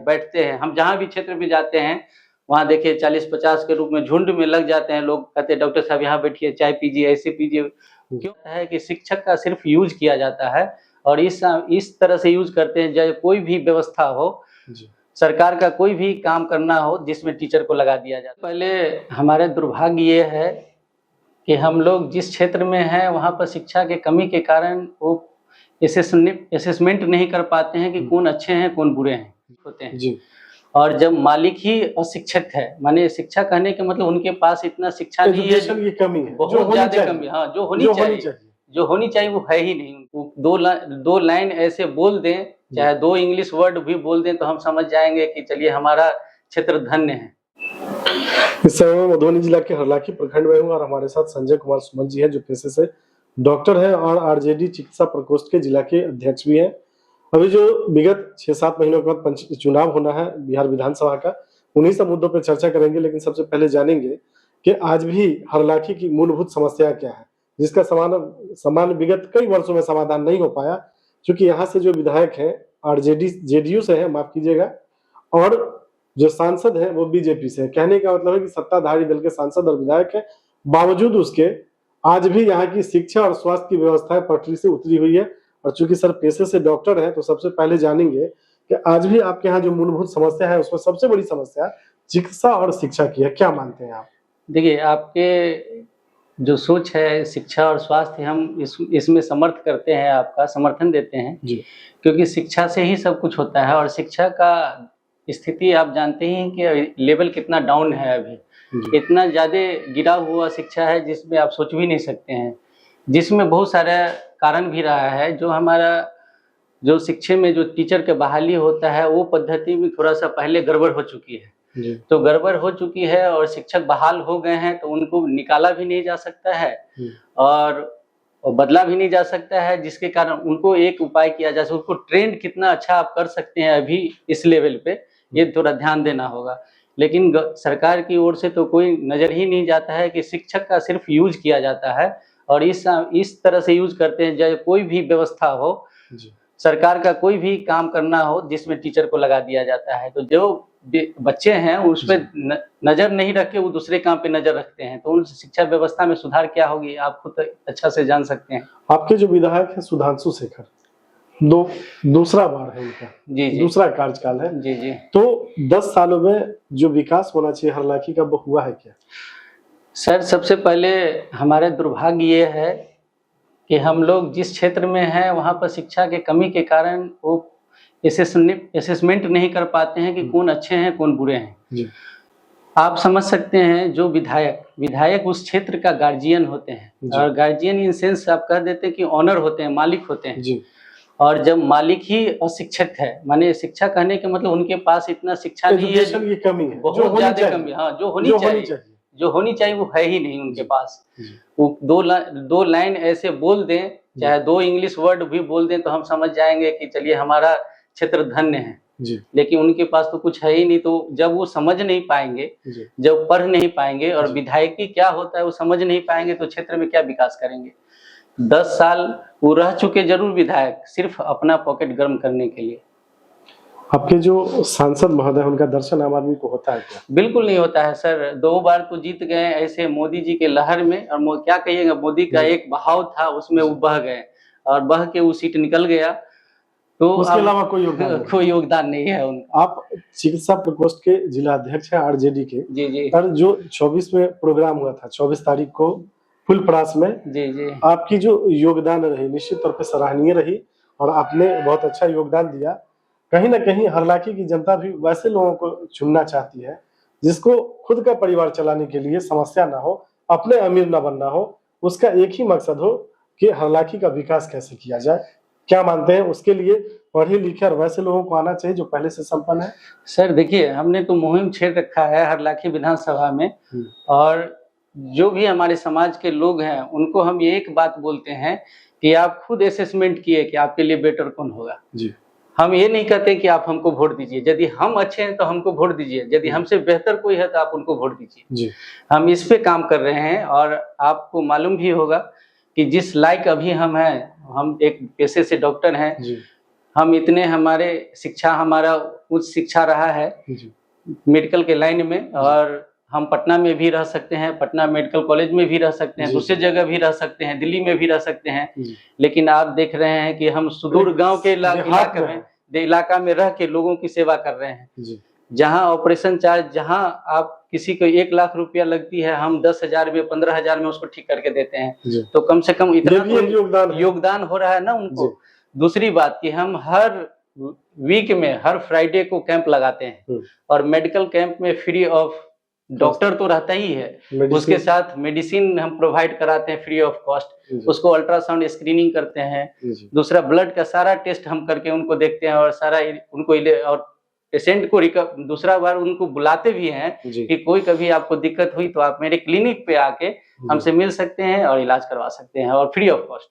बैठते हैं। हम जहाँ भी क्षेत्र में जाते हैं, वहाँ देखिए 40-50 के रूप में झुंड में लग जाते हैं लोग, कहते हैं डॉक्टर साहब यहाँ बैठिए, चाय पीजिए, ऐसे पीजिए। क्यों है कि शिक्षक का सिर्फ यूज किया जाता है और इस तरह से यूज करते हैं, चाहे कोई भी व्यवस्था हो, सरकार का कोई भी काम करना हो जिसमें टीचर को लगा दिया जाए। पहले हमारे दुर्भाग्य ये है कि हम लोग जिस क्षेत्र में हैं वहाँ पर शिक्षा के कमी के कारण वो असेसमेंट नहीं कर पाते हैं कि कौन अच्छे हैं कौन बुरे हैं होते हैं जी। और जब मालिक ही अशिक्षित है, माने शिक्षा कहने के मतलब उनके पास इतना शिक्षा नहीं है, की कमी है, बहुत ज्यादा कमी। हाँ, जो होनी चाहिए वो है ही नहीं। वो दो लाइन ऐसे बोल दें, चाहे 2 इंग्लिश वर्ड भी बोल दें, तो हम समझ जाएंगे कि चलिए हमारा क्षेत्र धन्य है। इस समय मैं मधुबनी जिला के हरलाखी प्रखंड में हूँ और हमारे साथ संजय कुमार सुमन जी हैं, जो पेशे से डॉक्टर हैं और आरजेडी चिकित्सा प्रकोष्ठ के जिला के अध्यक्ष भी हैं। अभी जो विगत 6-7 महीनों के बाद चुनाव होना है बिहार विधानसभा का, उन्हीं सब मुद्दों पर चर्चा करेंगे। लेकिन सबसे पहले जानेंगे कि आज भी हरलाखी की मूलभूत समस्या क्या है, जिसका समान विगत कई वर्षों में समाधान नहीं हो पाया। क्योंकि यहाँ से जो विधायक हैं आरजेडी जेडीयू से है, माफ कीजिएगा, और जो सांसद है वो बीजेपी से है। कहने का मतलब है कि सत्ताधारी दल के सांसद और विधायक है, बावजूद उसके आज भी यहाँ की शिक्षा और स्वास्थ्य की व्यवस्था पटरी से उतरी हुई है। और चूंकि सर पेशे से डॉक्टर है, तो सबसे पहले जानेंगे कि आज भी आपके यहाँ जो मूलभूत समस्या है उसमें सबसे बड़ी समस्या चिकित्सा और शिक्षा की है। क्या मानते हैं आप? देखिए, आपके जो सोच है शिक्षा और स्वास्थ्य, हम इसमें समर्थ करते हैं, आपका समर्थन देते हैं जी। क्योंकि शिक्षा से ही सब कुछ होता है और शिक्षा का स्थिति आप जानते ही हैं कि लेवल कितना डाउन है। अभी इतना ज्यादा गिरा हुआ शिक्षा है जिसमें आप सोच भी नहीं सकते हैं, जिसमें बहुत सारा कारण भी रहा है। जो हमारा जो शिक्षा में जो टीचर के बहाली होता है वो पद्धति भी थोड़ा सा पहले गड़बड़ हो चुकी है। तो गड़बड़ हो चुकी है और शिक्षक बहाल हो गए हैं, तो उनको निकाला भी नहीं जा सकता है और बदला भी नहीं जा सकता है, जिसके कारण उनको एक उपाय किया जा सकता है। उनको ट्रेंड कितना अच्छा आप कर सकते हैं अभी इस लेवल पे, ये थोड़ा ध्यान देना होगा। लेकिन सरकार की ओर से तो कोई नजर ही नहीं जाता है कि शिक्षक का सिर्फ यूज किया जाता है और इस तरह से यूज करते हैं, चाहे कोई भी व्यवस्था हो, सरकार का कोई भी काम करना हो जिसमें टीचर को लगा दिया जाता है। तो जो बच्चे हैं उस पर नजर नहीं रख के वो दूसरे काम पे नजर रखते हैं, तो उन शिक्षा व्यवस्था में सुधार क्या होगी आप खुद अच्छा से जान सकते हैं। आपके जो विधायक है सुधांशु शेखर, दूसरा बार है इनका, जी, दूसरा कार्यकाल है जी जी। तो 10 सालों में जो विकास होना चाहिए हरलाखी का वो हुआ है क्या? सर, सबसे पहले हमारे दुर्भाग्य ये है कि हम लोग जिस क्षेत्र में हैं वहाँ पर शिक्षा के कमी के कारण वो असेसमेंट नहीं कर पाते हैं कि कौन अच्छे हैं कौन बुरे हैं जी। आप समझ सकते हैं, जो विधायक उस क्षेत्र का गार्जियन होते हैं और गार्जियन इन सेंस आप कह देते हैं कि ऑनर होते हैं, मालिक होते हैं जी। और जब मालिक ही अशिक्षित है, माने शिक्षा कहने के मतलब उनके पास इतना शिक्षा नहीं है, की कमी है, बहुत ज्यादा कमी। हाँ, जो होनी चाहिए वो है ही नहीं उनके पास। वो दो लाइन ऐसे बोल दें, चाहे 2 इंग्लिश वर्ड भी बोल दें, तो हम समझ जाएंगे कि चलिए हमारा क्षेत्र धन्य है जी। लेकिन उनके पास तो कुछ है ही नहीं। तो जब वो समझ नहीं पाएंगे, जब पढ़ नहीं पाएंगे और विधायकी क्या होता है वो समझ नहीं पाएंगे, तो क्षेत्र में क्या विकास करेंगे। 10 साल वो रह चुके जरूर विधायक, सिर्फ अपना पॉकेट गर्म करने के लिए। आपके जो सांसद महोदय उनका दर्शन आम आदमी को होता है क्या? बिल्कुल नहीं होता है सर। 2 बार तो जीत गए ऐसे मोदी जी के लहर में, और क्या कहिएगा, मोदी का एक बहाव था उसमें वो बह गए और बह के वो सीट निकल गया, तो उसके अलावा कोई योगदान नहीं है उनका। आप चिकित्सा प्रकोष्ठ के जिला अध्यक्ष हैं आरजेडी के जी जी। और जो 24 में प्रोग्राम हुआ था 24 तारीख को फुलपरास में जी जी, आपकी जो योगदान रही निश्चित तौर पे सराहनीय रही और आपने बहुत अच्छा योगदान दिया। कहीं ना कहीं हरलाखी की जनता भी वैसे लोगों को चुनना चाहती है जिसको खुद का परिवार चलाने के लिए समस्या ना हो, अपने अमीर ना बनना हो, उसका एक ही मकसद हो कि हरलाखी का विकास कैसे किया जाए। क्या मानते हैं उसके लिए पढ़े लिखे और वैसे लोगों को आना चाहिए जो पहले से संपन्न है? सर देखिए, हमने तो मुहिम छेड़ रखा है हरलाखी विधानसभा में, और जो भी हमारे समाज के लोग हैं उनको हम ये एक बात बोलते हैं कि आप खुद असेसमेंट किए कि आपके लिए बेटर कौन होगा जी। हम ये नहीं कहते कि आप हमको वोट दीजिए, यदि हम अच्छे हैं तो हमको वोट दीजिए, यदि हमसे बेहतर कोई है तो आप उनको वोट दीजिए जी। हम इस पे काम कर रहे हैं और आपको मालूम भी होगा कि जिस लायक अभी हम हैं, हम एक पेशे से डॉक्टर हैं, हम इतने हमारे शिक्षा हमारा उच्च शिक्षा रहा है जी मेडिकल के लाइन में, और हम पटना में भी रह सकते हैं, पटना मेडिकल कॉलेज में भी रह सकते हैं, जी, दूसरी जी। जगह भी रह सकते हैं, दिल्ली में भी रह सकते हैं। जी। लेकिन आप देख रहे हैं कि हम सुदूर गांव के देहात में इलाका में रह के लोगों की सेवा कर रहे हैं। जी जहाँ ऑपरेशन चार्ज, जहाँ आप किसी को 1 लाख रुपया लगती है, हम 10,000 में 15,000 में उसको ठीक करके देते हैं। जी तो कम से कम ये इतना भी एक योगदान है। योगदान हो रहा है ना जी उनको। दूसरी बात कि हम हर वीक में हर फ्राइडे को कैंप लगाते हैं, और मेडिकल कैंप में फ्री ऑफ डॉक्टर तो रहता ही है, उसके साथ मेडिसिन हम प्रोवाइड कराते हैं फ्री ऑफ कॉस्ट। उसको अल्ट्रासाउंड स्क्रीनिंग करते हैं, दूसरा ब्लड का सारा टेस्ट हम करके उनको देखते हैं, और सारा उनको और पेशेंट को दूसरा बार उनको बुलाते भी हैं कि कोई कभी आपको दिक्कत हुई तो आप मेरे क्लिनिक पे आके हमसे मिल सकते हैं और इलाज करवा सकते हैं, और फ्री ऑफ कॉस्ट।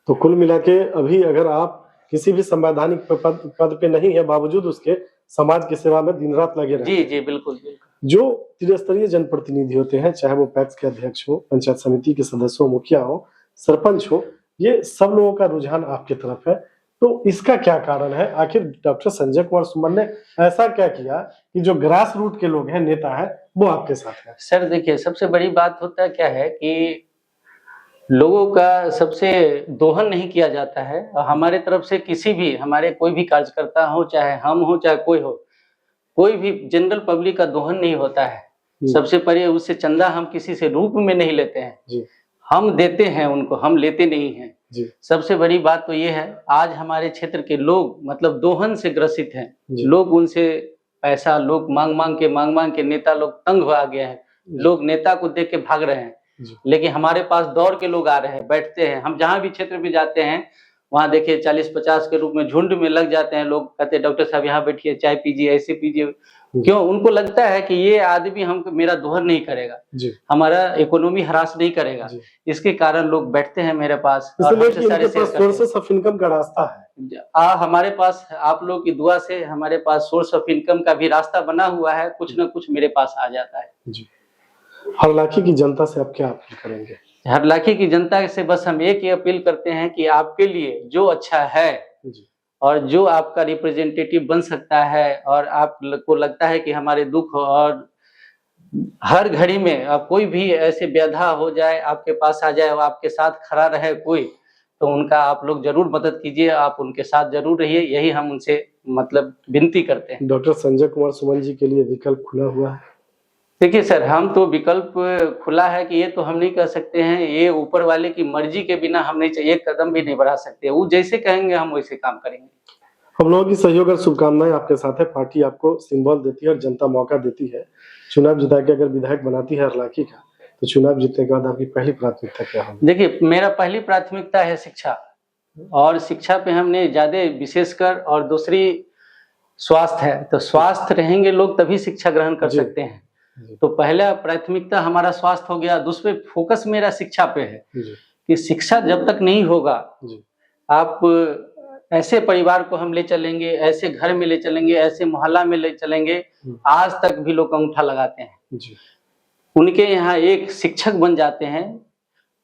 तो कुल मिला के अभी अगर आप किसी भी संवैधानिक पद पे नहीं है, बावजूद उसके समाज की सेवा में दिन रात लगे रहते हैं। जी जी बिल्कुल बिल्कुल। जो त्रिस्तरीय जनप्रतिनिधि होते हैं, चाहे वो पैक्स के अध्यक्ष हो, पंचायत समिति के सदस्य हो, मुखिया हो, सरपंच हो, ये सब लोगों का रुझान आपकी तरफ है। तो इसका क्या कारण है? आखिर डॉक्टर संजय कुमार सुमन ने ऐसा क्या किया कि जो ग्रास रूट के लोग हैं, नेता है, वो आपके साथ है? सर देखिए, सबसे बड़ी बात होता है क्या है कि लोगों का सबसे दोहन नहीं किया जाता है। हमारे तरफ से किसी भी, हमारे कोई भी कार्यकर्ता हो, चाहे हम हो चाहे कोई हो, कोई भी जनरल पब्लिक का दोहन नहीं होता है। सबसे पहले उससे चंदा हम किसी से रूप में नहीं लेते हैं, हम देते हैं उनको, हम लेते नहीं हैं। सबसे बड़ी बात तो ये है, आज हमारे क्षेत्र के लोग मतलब दोहन से ग्रसित हैं। लोग उनसे पैसा लोग मांग मांग के नेता लोग तंग आ गए हैं। लोग नेता को देख के भाग रहे हैं, लेकिन हमारे पास दौड़ के लोग आ रहे हैं, बैठते हैं। हम जहाँ भी क्षेत्र में जाते हैं वहाँ देखिए 40-50 के रूप में झुंड में लग जाते हैं लोग, कहते हैं डॉक्टर साहब यहाँ बैठिए, चाय पीजिए, ऐसे पीजिए। क्यों? उनको लगता है कि ये आदमी हमको मेरा दोहन नहीं करेगा, हमारा इकोनॉमी हरास नहीं करेगा, इसके कारण लोग बैठते हैं मेरे पास। सोर्सेस ऑफ इनकम का रास्ता है हमारे पास, आप लोग की दुआ से हमारे पास सोर्स ऑफ इनकम का भी रास्ता बना हुआ है, कुछ न कुछ मेरे पास आ जाता है। हरलाखी की जनता से आप क्या अपील करेंगे? हरलाखी की जनता से बस हम एक ही अपील करते हैं कि आपके लिए जो अच्छा है और जो आपका रिप्रेजेंटेटिव बन सकता है, और आपको लगता है कि हमारे दुख और हर घड़ी में आप कोई भी ऐसे व्यथा हो जाए, आपके पास आ जाए और आपके साथ खड़ा रहे कोई, तो उनका आप लोग जरूर मदद कीजिए, आप उनके साथ जरूर रहिए, यही हम उनसे मतलब विनती करते हैं। डॉक्टर संजय कुमार सुमन जी के लिए विकल्प खुला हुआ है? देखिए सर, हम तो विकल्प खुला है कि ये तो हम नहीं कह सकते हैं, ये ऊपर वाले की मर्जी के बिना हम नहीं एक कदम भी नहीं बढ़ा सकते। वो जैसे कहेंगे हम वैसे काम करेंगे। हम लोगों की सहयोग और शुभकामनाएं आपके साथ है। पार्टी आपको सिंबल देती है और जनता मौका देती है। चुनाव जिता के अगर विधायक बनाती है हरलाखी का, तो चुनाव जीतने के बाद आपकी पहली प्राथमिकता क्या होगी? देखिए, मेरा पहली प्राथमिकता है शिक्षा, और शिक्षा पे हमने ज्यादा विशेषकर, और दूसरी स्वास्थ्य है। तो स्वास्थ्य रहेंगे लोग तभी शिक्षा ग्रहण कर सकते हैं। तो पहला प्राथमिकता हमारा स्वास्थ्य हो गया। दूसरे फोकस मेरा शिक्षा पे है कि शिक्षा जब तक नहीं होगा, आप ऐसे परिवार को हम ले चलेंगे, ऐसे घर में ले चलेंगे, ऐसे मोहल्ला में ले चलेंगे, आज तक भी लोग अंगूठा लगाते हैं। उनके यहाँ एक शिक्षक बन जाते हैं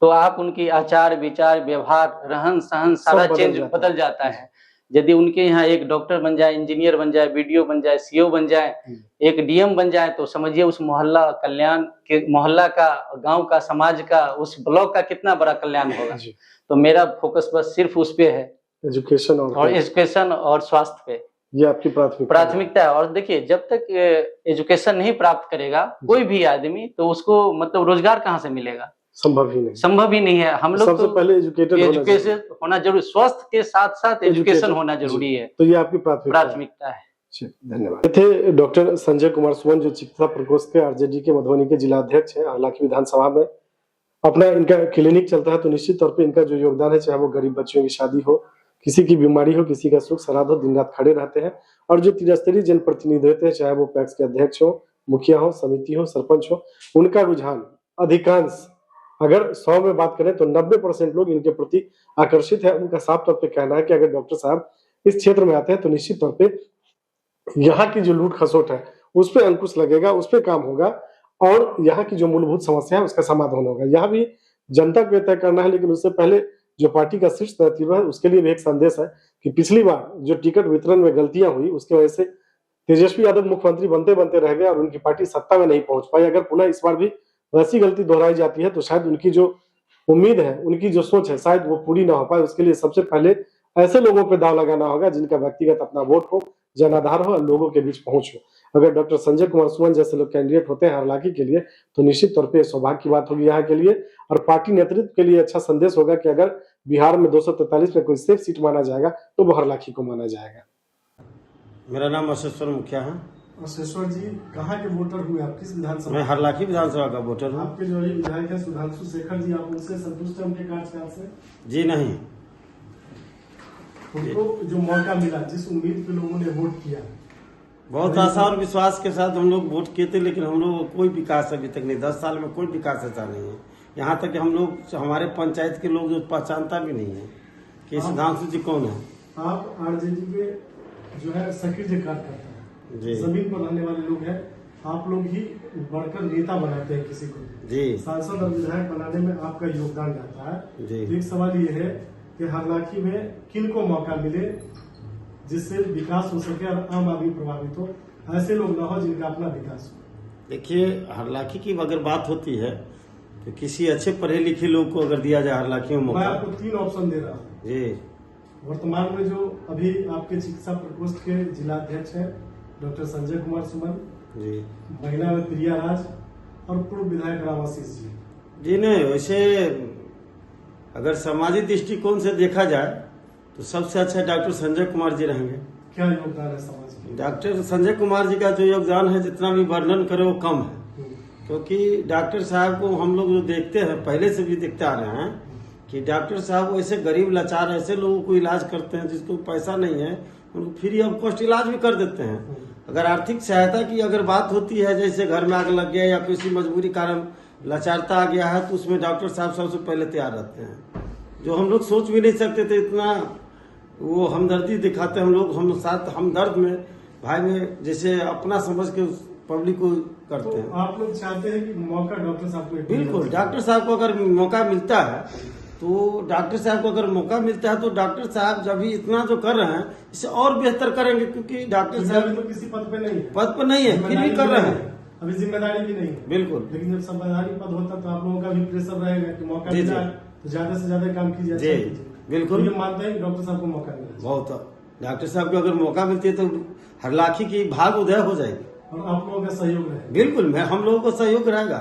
तो आप उनकी आचार विचार व्यवहार रहन सहन सारा चेंज बदल जाता है। यदि उनके यहाँ एक डॉक्टर बन जाए, इंजीनियर बन जाए, बीडीओ बन जाए, सीओ बन जाए, एक डीएम बन जाए, तो समझिए उस मोहल्ला कल्याण के, मोहल्ला का, गांव का, समाज का, उस ब्लॉक का कितना बड़ा कल्याण होगा। तो मेरा फोकस बस सिर्फ उस पे है, एजुकेशन और स्वास्थ्य पे। ये आपकी प्राथमिकता है। और देखिए, जब तक एजुकेशन नहीं प्राप्त करेगा कोई भी आदमी, तो उसको मतलब रोजगार कहाँ से मिलेगा? संभव ही नहीं है। हम लोग सबसे पहले एजुकेशन होना जरूरी, स्वास्थ्य के साथ साथ एजुकेशन होना जरूरी है। तो ये आपकी प्राथमिकता है। धन्यवाद। थे डॉक्टर संजय कुमार सुमन, जो चिकित्सा प्रकोष्ठ के आरजेडी के मधुबनी के जिला अध्यक्ष हैं। हालांकि विधानसभा में अपना इनका क्लिनिक चलता है, तो निश्चित तौर पे इनका जो योगदान है, चाहे वो गरीब बच्चों की शादी हो, किसी की बीमारी हो, किसी का सुख श्राद्ध हो, दिन रात खड़े रहते हैं। और जो त्रिस्तरीय जनप्रतिनिधि होते हैं, चाहे वो पैक्स के अध्यक्ष हो, मुखिया हो, समिति हो, सरपंच हो, उनका रुझान अधिकांश, अगर 100 में बात करें तो 90% लोग इनके प्रति आकर्षित है। उनका साफ तौर पे कहना है कि अगर डॉक्टर साहब इस क्षेत्र में आते हैं तो निश्चित तौर पे यहाँ की जो लूट खसोट है उस पर अंकुश लगेगा, उस पर काम होगा, और यहाँ की जो मूलभूत समस्या है उसका समाधान होगा। यहाँ भी जनता को तय करना है, लेकिन उससे पहले जो पार्टी का शीर्ष नेतृत्व है उसके लिए भी एक संदेश है कि पिछली बार जो टिकट वितरण में गलतियां हुई, उसकी वजह से तेजस्वी यादव मुख्यमंत्री बनते बनते रह गए और उनकी पार्टी सत्ता में नहीं पहुंच पाई। अगर पुनः इस बार भी वैसी गलती दोहराई जाती है तो शायद उनकी जो उम्मीद है, उनकी जो सोच है, शायद वो पूरी ना हो पाए। उसके लिए सबसे पहले ऐसे लोगों पे दाव लगाना होगा जिनका व्यक्तिगत अपना वोट हो, जनाधार हो और लोगों के बीच पहुंच हो। अगर डॉक्टर संजय कुमार सुमन जैसे लोग कैंडिडेट होते हैं हरलाखी के लिए तो निश्चित तौर पे सौभाग्य की बात होगी यहाँ के लिए और पार्टी नेतृत्व के लिए अच्छा संदेश होगा कि अगर बिहार में 243 में कोई सेफ सीट माना जाएगा तो वो हरलाखी को माना जाएगा। मेरा नाम अशेश्वर मुखिया है। अशेश्वर जी, कहाँ के वोटर हुए आप? किस विधानसभा? मैं हरलाखी विधानसभा का वोटर हूँ। आपके जो विधायक है सुधांशु शेखर जी, आप उनसे संतुष्ट हैं उनके कार्यकाल से? जी नहीं। उनको जो मौका मिला, जिस उम्मीद पे लोगों ने वोट किया, बहुत आशा और विश्वास के साथ हम लोग वोट किए थे, लेकिन हम लोग कोई विकास अभी तक नहीं, 10 साल में कोई विकास ऐसा नहीं है। यहाँ तक कि हम लोग, हमारे पंचायत के लोग जो पहचानता भी नहीं है कि सुधांशु जी कौन है। आप आरजेडी के जो है सक्रिय कार्यकर्ता है, जमीन पर रहने वाले लोग हैं, आप लोग ही बढ़कर नेता बनाते हैं किसी को जी, सांसद और विधायक बनाने में आपका योगदान रहता है जी। एक सवाल ये है कि हरलाखी में किन को मौका मिले जिससे विकास हो सके और आम आदमी प्रभावित हो, ऐसे लोग ना हो जिनका अपना विकास हो। देखिए, हरलाखी की अगर बात होती है तो किसी अच्छे पढ़े लिखे लोग को अगर दिया जाए हरलाखी में मौका। मैं आपको 3 ऑप्शन दे रहा हूँ जी। वर्तमान में जो अभी आपके चिकित्सा प्रकोष्ठ के जिलाध्यक्ष हैं डॉक्टर संजय कुमार सुमन जी, महिला में प्रिया राज और पूर्व विधायक रामाशीष जी। जी नहीं, वैसे अगर सामाजिक दृष्टिकोण से देखा जाए तो सबसे अच्छा डॉक्टर संजय कुमार जी रहेंगे। क्या योगदान है समाज में? डॉक्टर संजय कुमार जी का जो योगदान है, जितना भी वर्णन करे वो कम है, क्योंकि डॉक्टर साहब को हम लोग जो देखते हैं, पहले से भी देखते आ रहे हैं कि डॉक्टर साहब ऐसे गरीब लाचार ऐसे लोगों को इलाज करते हैं जिसको पैसा नहीं है, उनको फ्री ऑफ कॉस्ट इलाज भी कर देते हैं। अगर आर्थिक सहायता की अगर बात होती है, जैसे घर में आग लग गया या किसी मजबूरी कारण लाचारता आ गया है, तो उसमें डॉक्टर साहब सबसे पहले तैयार रहते हैं, जो हम लोग सोच भी नहीं सकते थे। इतना वो हमदर्दी दिखाते हैं, हम लोग हम साथ हमदर्द में भाई में जैसे अपना समझ के पब्लिक को करते हैं। तो आप लोग चाहते हैं कि मौका डॉक्टर साहब को? बिल्कुल, डॉक्टर साहब को अगर मौका मिलता है तो डॉक्टर साहब को अगर मौका मिलता है तो डॉक्टर साहब जब भी इतना जो कर रहे हैं इससे और बेहतर करेंगे, क्योंकि डॉक्टर साहब तो किसी पद पे नहीं है, पद पर नहीं है, फिर भी कर रहे हैं, अभी जिम्मेदारी भी नहीं है। बिल्कुल, लेकिन जब जिम्मेदारी पद होता तो आप लोगों का भी प्रेशर रहेगा कि मौका मिला तो ज्यादा से ज्यादा काम कीजिए। जी बिल्कुल, मानते हैं डॉक्टर साहब को मौका मिला बहुत। डॉक्टर साहब को अगर मौका मिलती है तो हरलाखी की भाग उदय हो जाएगी और आप लोगों का सहयोग रहेगा। बिल्कुल, मैं हम लोगों को सहयोग रहेगा।